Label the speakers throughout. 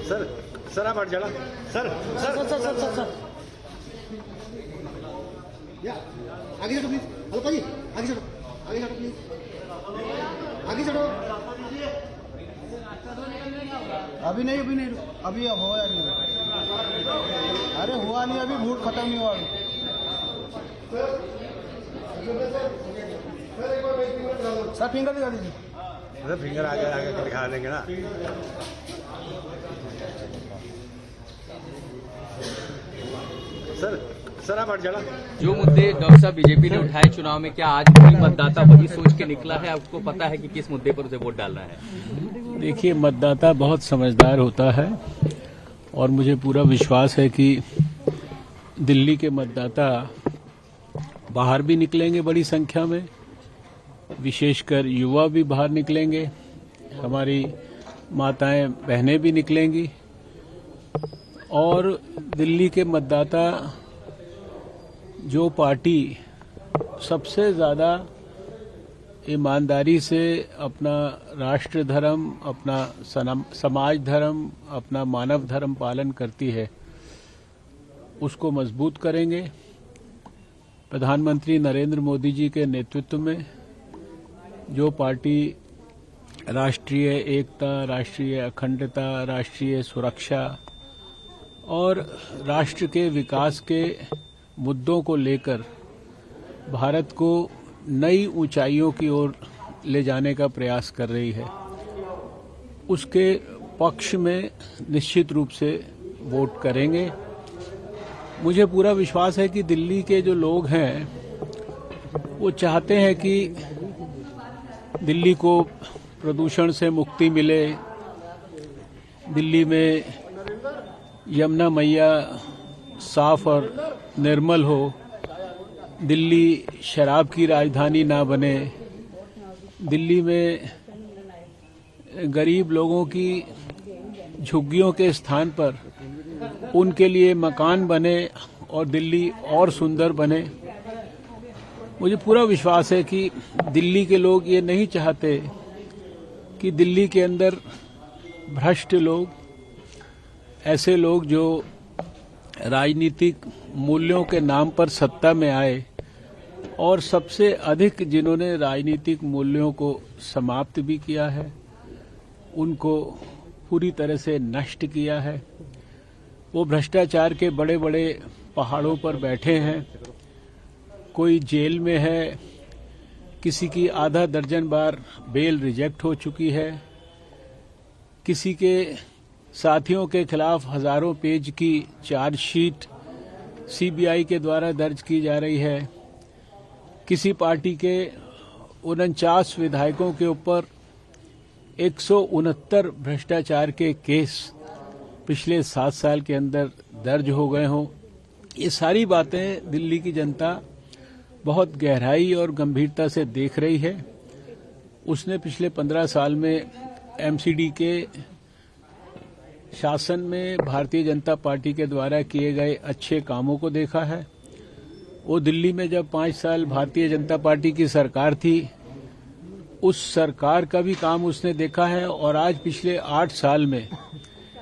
Speaker 1: Sir sir आप हट जाना sir sir sir sir sir sir
Speaker 2: या आगे चलो प्लीज। हल्का जी आगे चलो प्लीज, आगे चलो। अभी नहीं अभी हुआ नहीं। अरे हुआ नहीं, अभी वोट खत्म नहीं हुआ। सर फिंगर दिखा दीजिए।
Speaker 1: अरे फिंगर आगे आगे दिखा देंगे ना। सर सर आप हट जाना।
Speaker 3: जो मुद्दे डॉक्टर साहब बीजेपी ने उठाए चुनाव में, क्या आज भी मतदाता वही सोच के निकला है? आपको पता है कि किस मुद्दे पर उसे वोट डालना है?
Speaker 4: देखिए, मतदाता बहुत समझदार होता है और मुझे पूरा विश्वास है कि दिल्ली के मतदाता बाहर भी निकलेंगे बड़ी संख्या में, विशेषकर युवा भी बाहर निकलेंगे, हमारी माताएं बहनें भी निकलेंगी और दिल्ली के मतदाता जो पार्टी सबसे ज़्यादा ईमानदारी से अपना राष्ट्र धर्म, अपना समाज धर्म, अपना मानव धर्म पालन करती है, उसको मजबूत करेंगे। प्रधानमंत्री नरेंद्र मोदी जी के नेतृत्व में जो पार्टी राष्ट्रीय एकता, राष्ट्रीय अखंडता, राष्ट्रीय सुरक्षा और राष्ट्र के विकास के मुद्दों को लेकर भारत को नई ऊंचाइयों की ओर ले जाने का प्रयास कर रही है, उसके पक्ष में निश्चित रूप से वोट करेंगे। मुझे पूरा विश्वास है कि दिल्ली के जो लोग हैं वो चाहते हैं कि दिल्ली को प्रदूषण से मुक्ति मिले, दिल्ली में यमुना मैया साफ और निर्मल हो, दिल्ली शराब की राजधानी ना बने, दिल्ली में गरीब लोगों की झुग्गियों के स्थान पर उनके लिए मकान बने और दिल्ली और सुंदर बने। मुझे पूरा विश्वास है कि दिल्ली के लोग ये नहीं चाहते कि दिल्ली के अंदर भ्रष्ट लोग, ऐसे लोग जो राजनीतिक मूल्यों के नाम पर सत्ता में आए और सबसे अधिक जिन्होंने राजनीतिक मूल्यों को समाप्त भी किया है, उनको पूरी तरह से नष्ट किया है। वो भ्रष्टाचार के बड़े बड़े पहाड़ों पर बैठे हैं, कोई जेल में है, किसी की आधा दर्जन बार बेल रिजेक्ट हो चुकी है, किसी के साथियों के खिलाफ हजारों पेज की चार्जशीट सीबीआई के द्वारा दर्ज की जा रही है, किसी पार्टी के 49 विधायकों के ऊपर 169 भ्रष्टाचार के केस पिछले 7 साल के अंदर दर्ज हो गए हों। ये सारी बातें दिल्ली की जनता बहुत गहराई और गंभीरता से देख रही है। उसने पिछले 15 साल में एमसीडी के शासन में भारतीय जनता पार्टी के द्वारा किए गए अच्छे कामों को देखा है। वो दिल्ली में जब 5 साल भारतीय जनता पार्टी की सरकार थी, उस सरकार का भी काम उसने देखा है और आज पिछले 8 साल में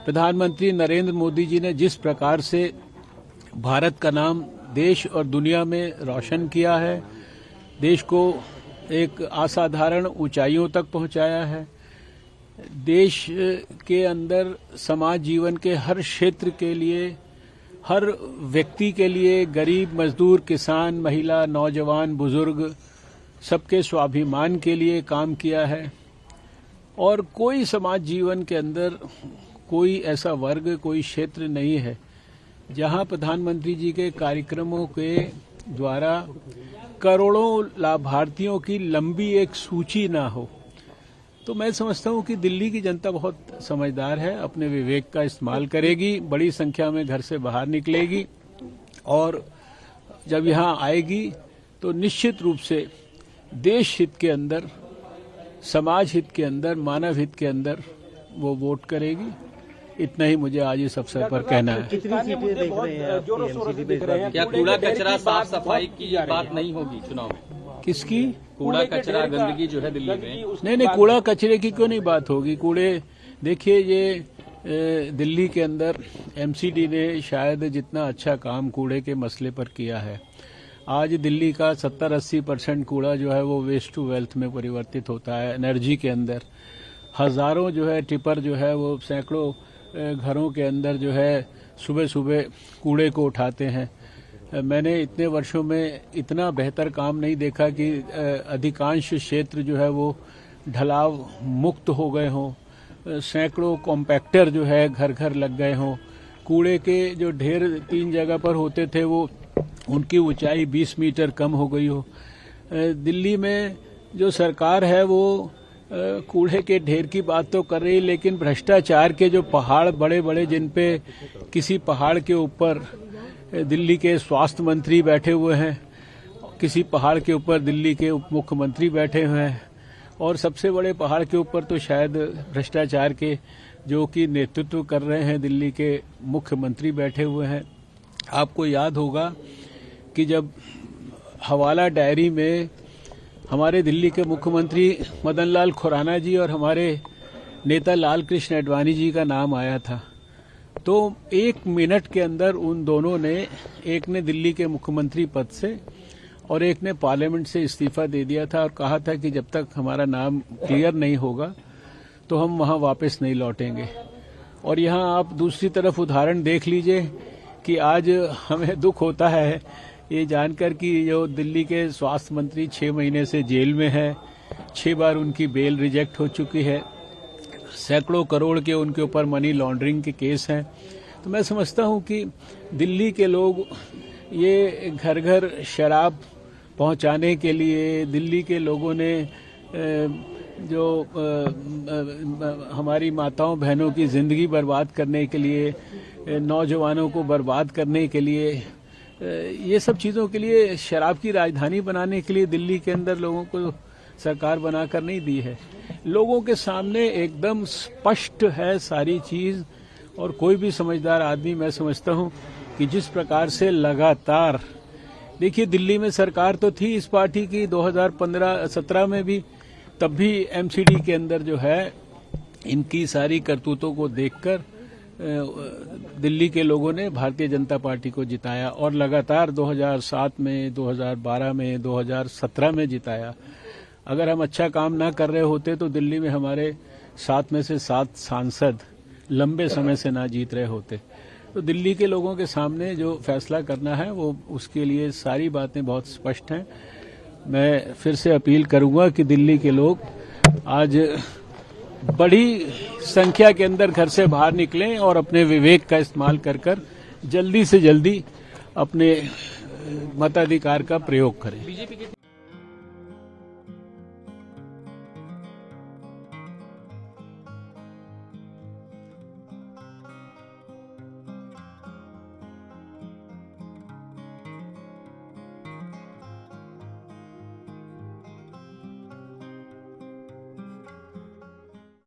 Speaker 4: प्रधानमंत्री नरेंद्र मोदी जी ने जिस प्रकार से भारत का नाम देश और दुनिया में रोशन किया है, देश को एक असाधारण ऊंचाइयों तक पहुंचाया है, देश के अंदर समाज जीवन के हर क्षेत्र के लिए, हर व्यक्ति के लिए, गरीब, मजदूर, किसान, महिला, नौजवान, बुजुर्ग, सबके स्वाभिमान के लिए काम किया है। और कोई समाज जीवन के अंदर कोई ऐसा वर्ग, कोई क्षेत्र नहीं है जहां प्रधानमंत्री जी के कार्यक्रमों के द्वारा करोड़ों लाभार्थियों की लंबी एक सूची ना हो। तो मैं समझता हूं कि दिल्ली की जनता बहुत समझदार है, अपने विवेक का इस्तेमाल करेगी, बड़ी संख्या में घर से बाहर निकलेगी और जब यहां आएगी तो निश्चित रूप से देश हित के अंदर, समाज हित के अंदर, मानव हित के अंदर वो वोट करेगी। इतना ही मुझे आज इस अवसर पर कहना है।
Speaker 1: कितनी सीटें देख रहे हैं आप एमसीडी पे इस बार?
Speaker 3: क्या कूड़ा कचरा साफ सफाई की बात नहीं होगी चुनाव में?
Speaker 4: किसकी?
Speaker 3: कूड़ा कचरा गंदगी जो है दिल्ली में,
Speaker 4: नहीं, कूड़ा कचरे की क्यों नहीं बात होगी? कूड़े देखिए, ये दिल्ली के अंदर एमसीडी ने शायद जितना अच्छा काम कूड़े के मसले पर किया है, आज दिल्ली का 70-80% कूड़ा जो है वो वेस्ट टू वेल्थ में परिवर्तित होता है। एनर्जी के अंदर हजारों जो है टिपर जो है वो सैकड़ों घरों के अंदर जो है सुबह सुबह कूड़े को उठाते हैं। मैंने इतने वर्षों में इतना बेहतर काम नहीं देखा कि अधिकांश क्षेत्र जो है वो ढलाव मुक्त हो गए हों, सैकड़ों कॉम्पैक्टर जो है घर घर लग गए हों, कूड़े के जो ढेर 3 जगह पर होते थे वो उनकी ऊंचाई 20 मीटर कम हो गई हो। दिल्ली में जो सरकार है वो कूड़े के ढेर की बात तो कर रही, लेकिन भ्रष्टाचार के जो पहाड़ बड़े बड़े, जिन पे किसी पहाड़ के ऊपर दिल्ली के स्वास्थ्य मंत्री बैठे हुए हैं, किसी पहाड़ के ऊपर दिल्ली के उप मुख्यमंत्री बैठे हुए हैं, और सबसे बड़े पहाड़ के ऊपर तो शायद भ्रष्टाचार के जो कि नेतृत्व कर रहे हैं दिल्ली के मुख्यमंत्री बैठे हुए हैं। आपको याद होगा कि जब हवाला डायरी में हमारे दिल्ली के मुख्यमंत्री मदन लाल खुराना जी और हमारे नेता लाल कृष्ण आडवाणी जी का नाम आया था, तो 1 मिनट के अंदर उन दोनों ने, एक ने दिल्ली के मुख्यमंत्री पद से और एक ने पार्लियामेंट से इस्तीफा दे दिया था और कहा था कि जब तक हमारा नाम क्लियर नहीं होगा तो हम वहां वापस नहीं लौटेंगे। और यहां आप दूसरी तरफ उदाहरण देख लीजिए कि आज हमें दुख होता है ये जानकर कि जो दिल्ली के स्वास्थ्य मंत्री 6 महीने से जेल में है, 6 बार उनकी बेल रिजेक्ट हो चुकी है, सैकड़ों करोड़ के उनके ऊपर मनी लॉन्ड्रिंग के केस हैं। तो मैं समझता हूं कि दिल्ली के लोग ये घर घर शराब पहुंचाने के लिए, दिल्ली के लोगों ने जो हमारी माताओं बहनों की जिंदगी बर्बाद करने के लिए, नौजवानों को बर्बाद करने के लिए, ये सब चीज़ों के लिए, शराब की राजधानी बनाने के लिए दिल्ली के अंदर लोगों को सरकार बनाकर नहीं दी है। लोगों के सामने एकदम स्पष्ट है सारी चीज़, और कोई भी समझदार आदमी, मैं समझता हूं कि जिस प्रकार से लगातार, देखिए दिल्ली में सरकार तो थी इस पार्टी की 2015-17 में भी, तब भी एमसीडी के अंदर जो है इनकी सारी करतूतों को देखकर दिल्ली के लोगों ने भारतीय जनता पार्टी को जिताया, और लगातार 2007 में, 2012 में, 2017 में जिताया। अगर हम अच्छा काम ना कर रहे होते तो दिल्ली में हमारे 7 में से 7 सांसद लंबे समय से ना जीत रहे होते। तो दिल्ली के लोगों के सामने जो फैसला करना है वो, उसके लिए सारी बातें बहुत स्पष्ट हैं। मैं फिर से अपील करूंगा कि दिल्ली के लोग आज बड़ी संख्या के अंदर घर से बाहर निकलें और अपने विवेक का इस्तेमाल कर जल्दी से जल्दी अपने मताधिकार का प्रयोग करें।